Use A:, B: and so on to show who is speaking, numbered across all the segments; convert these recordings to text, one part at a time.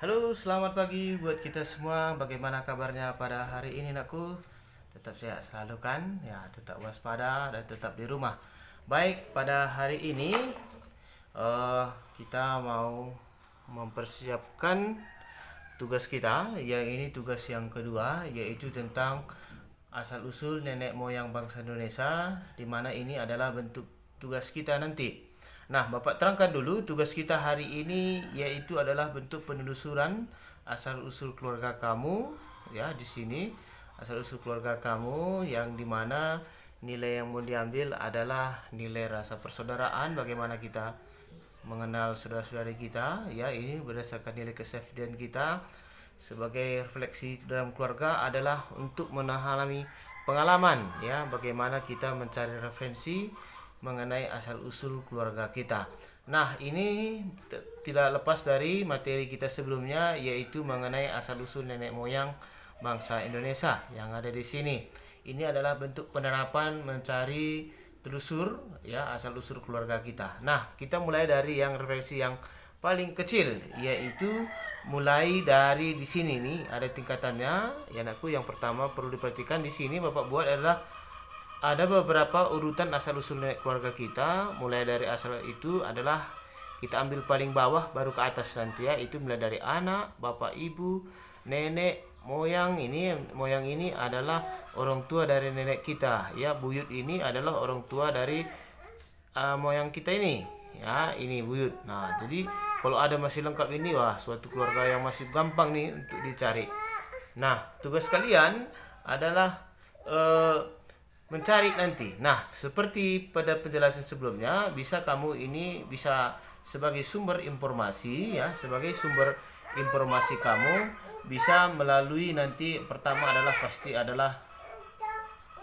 A: Halo, selamat pagi buat kita semua. Bagaimana kabarnya pada hari ini, nakku? Tetap sehat selalu kan? Ya, tetap waspada dan tetap di rumah. Baik, pada hari ini kita mau mempersiapkan tugas kita, yang ini tugas yang kedua, yaitu tentang asal-usul nenek moyang bangsa Indonesia, di mana ini adalah bentuk tugas kita nanti. Nah, Bapak terangkan dulu tugas kita hari ini, yaitu adalah bentuk penelusuran asal-usul keluarga kamu, ya di sini asal-usul keluarga kamu, yang dimana nilai yang mau diambil adalah nilai rasa persaudaraan, bagaimana kita mengenal saudara-saudari kita, ya ini berdasarkan nilai kesafetian kita. Sebagai refleksi dalam keluarga adalah untuk menalami pengalaman, ya bagaimana kita mencari referensi mengenai asal usul keluarga kita. Nah, ini tidak lepas dari materi kita sebelumnya, yaitu mengenai asal usul nenek moyang bangsa Indonesia yang ada di sini. Ini adalah bentuk penerapan mencari telusur, ya asal usul keluarga kita. Nah, kita mulai dari yang referensi yang paling kecil, yaitu mulai dari di sini nih ada tingkatannya. Ya anakku, yang pertama perlu diperhatikan di sini Bapak buat adalah ada beberapa urutan asal usul keluarga kita. Mulai dari asal itu adalah kita ambil paling bawah baru ke atas nanti, ya itu mulai dari anak, bapak, ibu, nenek moyang. Moyang ini adalah orang tua dari nenek kita, ya buyut ini adalah orang tua dari moyang kita ini, ya ini buyut. Nah, jadi kalau ada masih lengkap ini, wah suatu keluarga yang masih gampang nih untuk dicari. Nah, tugas kalian adalah mencari nanti. Nah, seperti pada penjelasan sebelumnya, bisa kamu ini bisa sebagai sumber informasi, ya, sebagai sumber informasi kamu bisa melalui nanti pertama adalah pasti adalah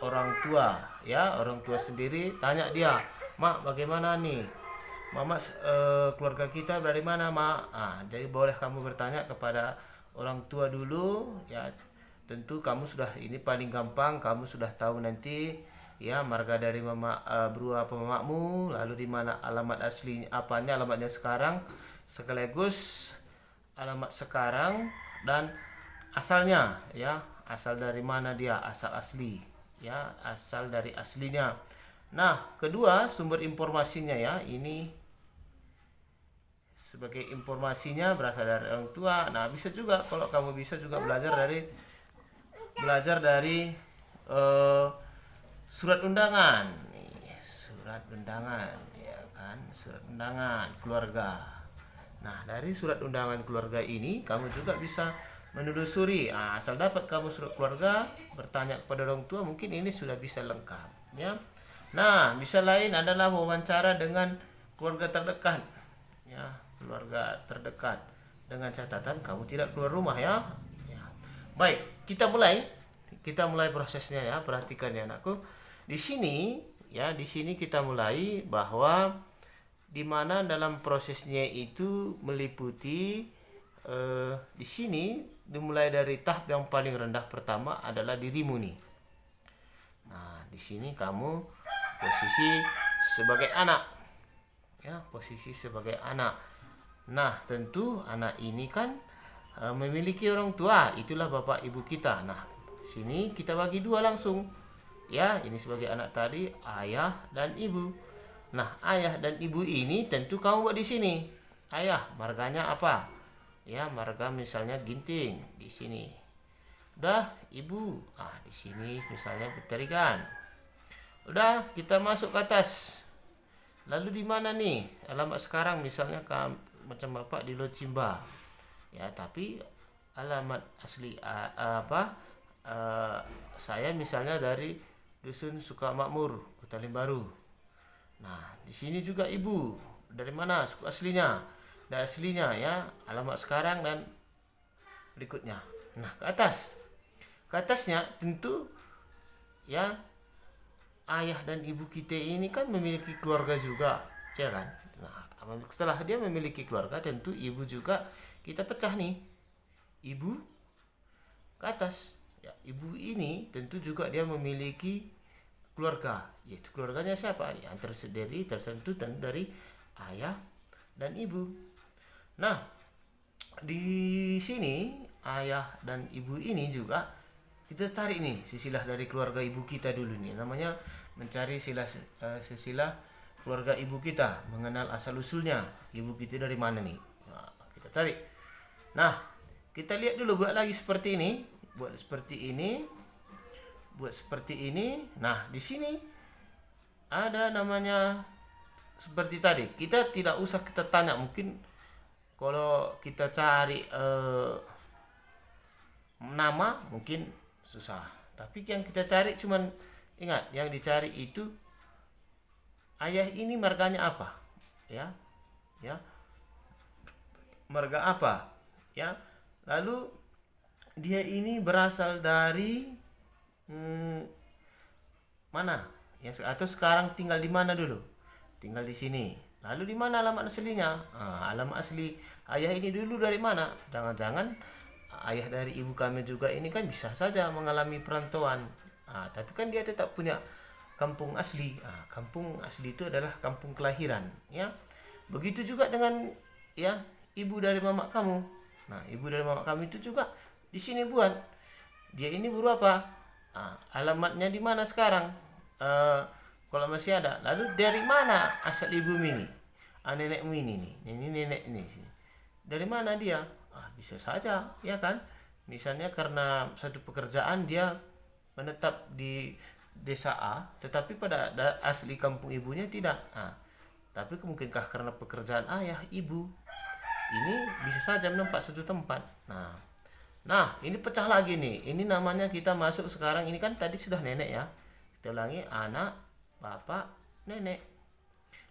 A: orang tua, ya orang tua sendiri. Tanya dia, mak bagaimana nih, mama keluarga kita dari mana, mak. Jadi boleh kamu bertanya kepada orang tua dulu, ya tentu kamu sudah ini paling gampang, kamu sudah tahu nanti, ya marga dari mama, berupa mamamu, lalu di mana alamat aslinya, apanya alamatnya sekarang, sekaligus alamat sekarang dan asalnya, ya asal dari mana dia, asal asli, ya asal dari aslinya. Nah, kedua sumber informasinya, ya ini sebagai informasinya berasal dari orang tua. Nah, bisa juga kalau kamu bisa juga belajar dari eh, surat undangan nih, surat undangan, ya kan, surat undangan keluarga. Nah, dari surat undangan keluarga ini kamu juga bisa menelusuri. Asal dapat kamu surat keluarga, bertanya kepada orang tua, mungkin ini sudah bisa lengkap, ya. Nah, bisa lain adalah wawancara dengan keluarga terdekat, ya keluarga terdekat, dengan catatan kamu tidak keluar rumah, ya. Ya. Baik, kita mulai prosesnya, ya. Perhatikan ya anakku. Di sini, ya, di sini kita mulai bahwa di mana dalam prosesnya itu meliputi di sini dimulai dari tahap yang paling rendah pertama adalah dirimu nih. Nah, di sini kamu posisi sebagai anak, ya posisi sebagai anak. Nah, tentu anak ini kan memiliki orang tua, itulah bapak ibu kita. Nah, sini kita bagi dua langsung, ya ini sebagai anak tadi ayah dan ibu. Nah, ayah dan ibu ini tentu kamu buat di sini. Ayah marganya apa, ya marga misalnya Ginting di sini. Udah, ibu di sini misalnya Betarigan. Udah, kita masuk ke atas. Lalu di mana nih alamat sekarang, misalnya macam bapak di Locimba, ya tapi alamat asli saya misalnya dari dusun Sukamakmur, Kota Limbaru. Nah, di sini juga ibu dari mana suku aslinya, dan aslinya, ya alamat sekarang dan berikutnya. Nah, ke atasnya tentu, ya ayah dan ibu kita ini kan memiliki keluarga juga, ya kan. Nah, setelah dia memiliki keluarga, tentu ibu juga kita pecah nih, ibu ke atas, ya ibu ini tentu juga dia memiliki keluarga, yaitu keluarganya siapa, yang tertentu dari ayah dan ibu. Nah, di sini ayah dan ibu ini juga kita cari nih silsilah dari keluarga ibu kita dulu nih, namanya mencari silsilah keluarga ibu kita, mengenal asal usulnya ibu kita dari mana nih. Nah, kita cari. Nah, kita lihat dulu, buat lagi seperti ini, buat seperti ini, buat seperti ini. Nah, di sini ada namanya seperti tadi. Kita tidak usah kita tanya, mungkin kalau kita cari nama mungkin susah. Tapi yang kita cari cuman, ingat, yang dicari itu ayah ini marganya apa, ya, ya, marga apa, ya. Lalu dia ini berasal dari mana? Atau sekarang tinggal di mana dulu? Tinggal di sini. Lalu di mana alamat aslinya? Alamat asli ayah ini dulu dari mana? Jangan-jangan ayah dari ibu kami juga ini kan bisa saja mengalami perantauan. Tapi kan dia tetap punya kampung asli. Kampung asli itu adalah kampung kelahiran, ya. Begitu juga dengan, ya, ibu dari mama kamu. Nah, ibu dari mama kamu itu juga di sini buat. Dia ini berapa? Alamatnya di mana sekarang? Kalau masih ada. Lalu dari mana asal ibu ini? Nenekmu ini nih. Ini nenek ini. Dari mana dia? Bisa saja, ya kan? Misalnya karena satu pekerjaan dia menetap di desa A, tetapi pada asli kampung ibunya tidak. Tapi mungkinkah karena pekerjaan ayah, ibu, ini bisa saja menempat satu tempat. Nah, ini pecah lagi nih. Ini namanya kita masuk sekarang, ini kan tadi sudah nenek ya. Kita ulangi, anak, bapak, nenek.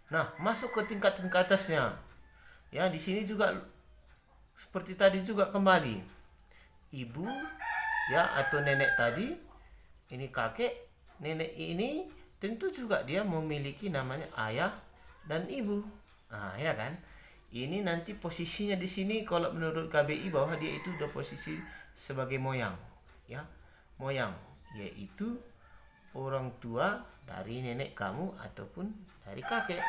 A: Nah, masuk ke tingkat atasnya. Ya, di sini juga seperti tadi juga kembali. Ibu, ya, atau nenek tadi, ini kakek, nenek ini tentu juga dia memiliki namanya ayah dan ibu. Ya kan? Ini nanti posisinya di sini kalau menurut KBI bahwa dia itu udah posisi sebagai moyang, ya, moyang, yaitu orang tua dari nenek kamu ataupun dari kakek.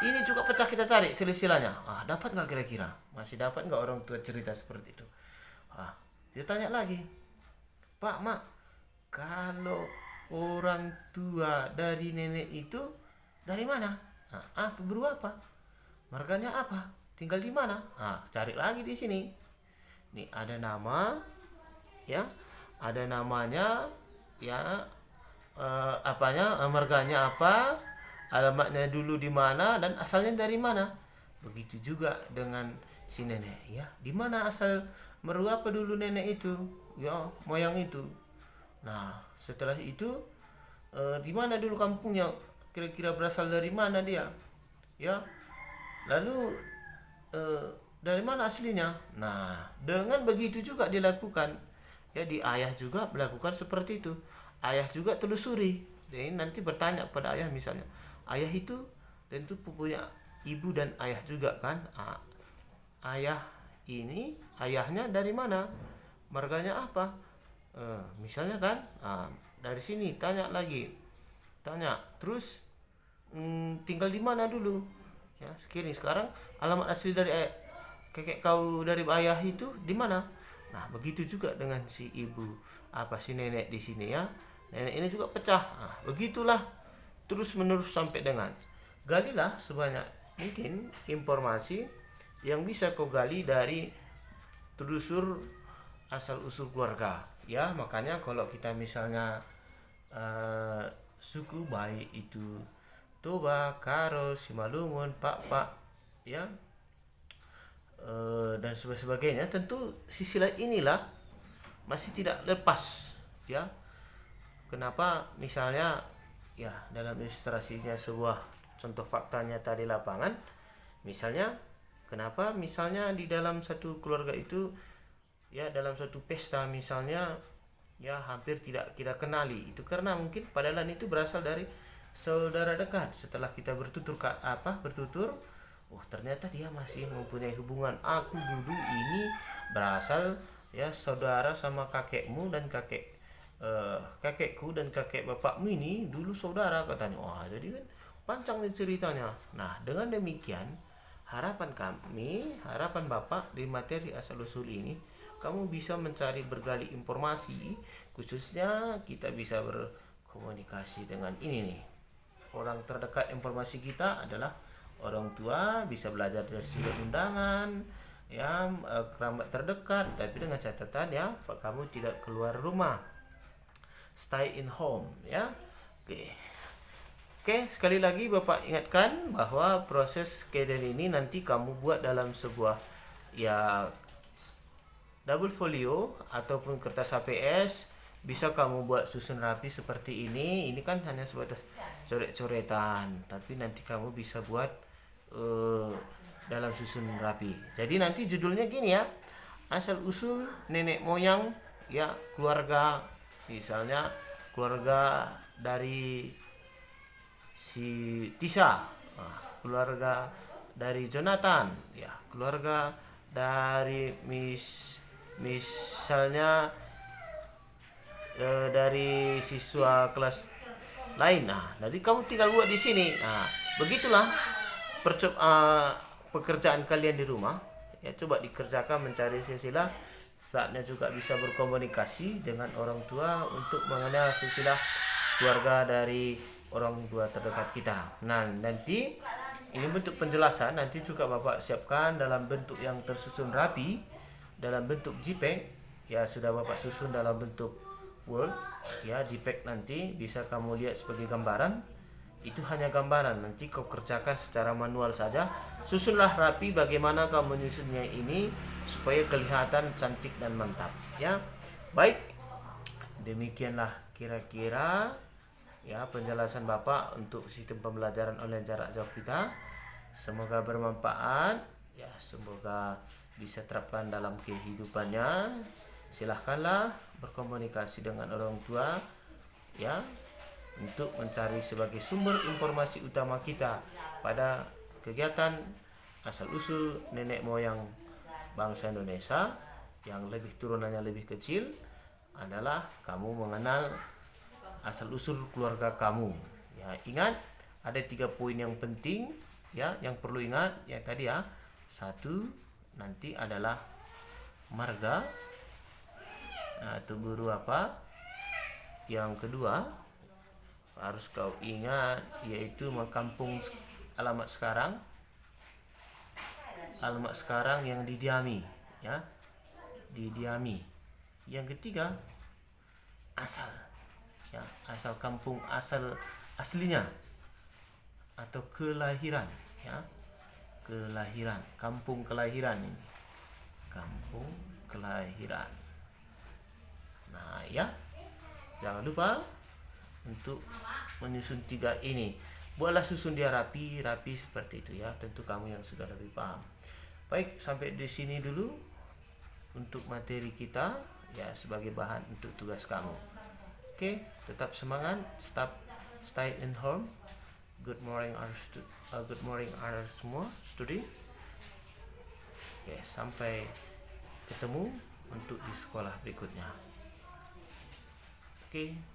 A: Ini juga pecah kita cari silsilahnya. Dapat nggak kira-kira? Masih dapat nggak orang tua cerita seperti itu? Dia tanya lagi, Pak, Mak, kalau orang tua dari nenek itu dari mana? Berupa apa? Marganya apa? Tinggal di mana? Cari lagi di sini. Nih ada nama, ya, ada namanya, ya, marganya apa, alamatnya dulu di mana, dan asalnya dari mana. Begitu juga dengan si nenek, ya, di mana asal meruapa dulu nenek itu, ya, moyang itu. Nah, setelah itu di mana dulu kampungnya, kira-kira berasal dari mana dia, ya. Lalu dari mana aslinya? Nah, dengan begitu juga dilakukan. Ya, di ayah juga melakukan seperti itu. Ayah juga telusuri. Jadi nanti bertanya pada ayah misalnya. Ayah itu tentu punya ibu dan ayah juga kan? Ayah ini, ayahnya dari mana? Marganya apa? Misalnya kan? Dari sini tanya lagi. Tanya. Terus tinggal di mana dulu? Ya, sekarang alamat asli dari kakek kau dari ayah itu di mana? Nah, begitu juga dengan si ibu, si nenek di sini, ya. Nenek ini juga pecah. Begitulah terus menerus sampai dengan galilah sebanyak mungkin informasi yang bisa kau gali dari telusur asal usul keluarga. Ya, makanya kalau kita misalnya suku baik itu Toba, Karo, Simalungun, Pak, ya, dan sebagainya, tentu silsilah inilah masih tidak lepas, ya. Kenapa? Misalnya, ya, dalam ilustrasinya sebuah contoh fakta nyata di lapangan, misalnya, kenapa misalnya di dalam satu keluarga itu, ya, dalam satu pesta misalnya, ya, hampir tidak kita kenali, itu karena mungkin padahal itu berasal dari saudara dekat. Setelah kita bertutur, ternyata dia masih mempunyai hubungan. Aku dulu ini berasal, ya, saudara sama kakekmu dan kakekku dan kakek bapakmu ini dulu saudara, katanya. Jadi kan panjang nih ceritanya. Nah, dengan demikian harapan Bapak di materi asal-usul ini, kamu bisa mencari bergali informasi, khususnya kita bisa berkomunikasi dengan ini nih. Orang terdekat informasi kita adalah orang tua, bisa belajar dari surat undangan, ya, kerabat terdekat, tapi dengan catatan ya, kamu tidak keluar rumah, stay in home, ya. Oke, sekali lagi Bapak ingatkan bahwa proses skedul ini nanti kamu buat dalam sebuah ya double folio ataupun kertas HPS. Bisa kamu buat susun rapi seperti ini. Ini kan hanya sebatas coret-coretan, tapi nanti kamu bisa buat dalam susun rapi. Jadi nanti judulnya gini ya, asal usul nenek moyang ya keluarga, misalnya keluarga dari si Tisa, keluarga dari Jonathan, ya keluarga dari misalnya dari siswa kelas lain. Nah, jadi kamu tinggal buat di sini. Nah, begitulah pekerjaan kalian di rumah. Ya, coba dikerjakan, mencari silsilah. Saatnya juga bisa berkomunikasi dengan orang tua untuk mengenal silsilah keluarga dari orang tua terdekat kita. Nah, nanti ini bentuk penjelasan nanti juga Bapak siapkan dalam bentuk yang tersusun rapi, dalam bentuk JPEG. Ya, sudah Bapak susun dalam bentuk Word, ya, JPEG nanti bisa kamu lihat sebagai gambaran. Itu hanya gambaran, nanti kau kerjakan secara manual saja. Susunlah rapi bagaimana kamu menyusunnya ini supaya kelihatan cantik dan mantap, ya. Baik, demikianlah kira-kira ya penjelasan Bapak untuk sistem pembelajaran online jarak jauh kita. Semoga bermanfaat, ya, semoga bisa terapkan dalam kehidupannya. Silahkanlah berkomunikasi dengan orang tua, ya, untuk mencari sebagai sumber informasi utama kita pada kegiatan asal-usul nenek moyang bangsa Indonesia. Yang lebih turunannya lebih kecil adalah kamu mengenal asal-usul keluarga kamu. Ya, ingat ada 3 poin yang penting, ya, yang perlu ingat. Yang tadi ya, 1 nanti adalah marga atau guru apa. Yang kedua harus kau ingat yaitu kampung alamat sekarang yang didiami, ya, didiami. Yang ketiga asal, ya, asal kampung aslinya atau kelahiran, ya, kelahiran, kampung kelahiran ini, kampung kelahiran. Nah, ya, jangan lupa untuk menyusun 3 ini. Buatlah susun dia rapi seperti itu, ya. Tentu kamu yang sudah lebih paham. Baik, sampai di sini dulu untuk materi kita, ya, sebagai bahan untuk tugas kamu. Oke, tetap semangat, stay in home. Good morning our semua studi. Oke, sampai ketemu untuk di sekolah berikutnya. Oke.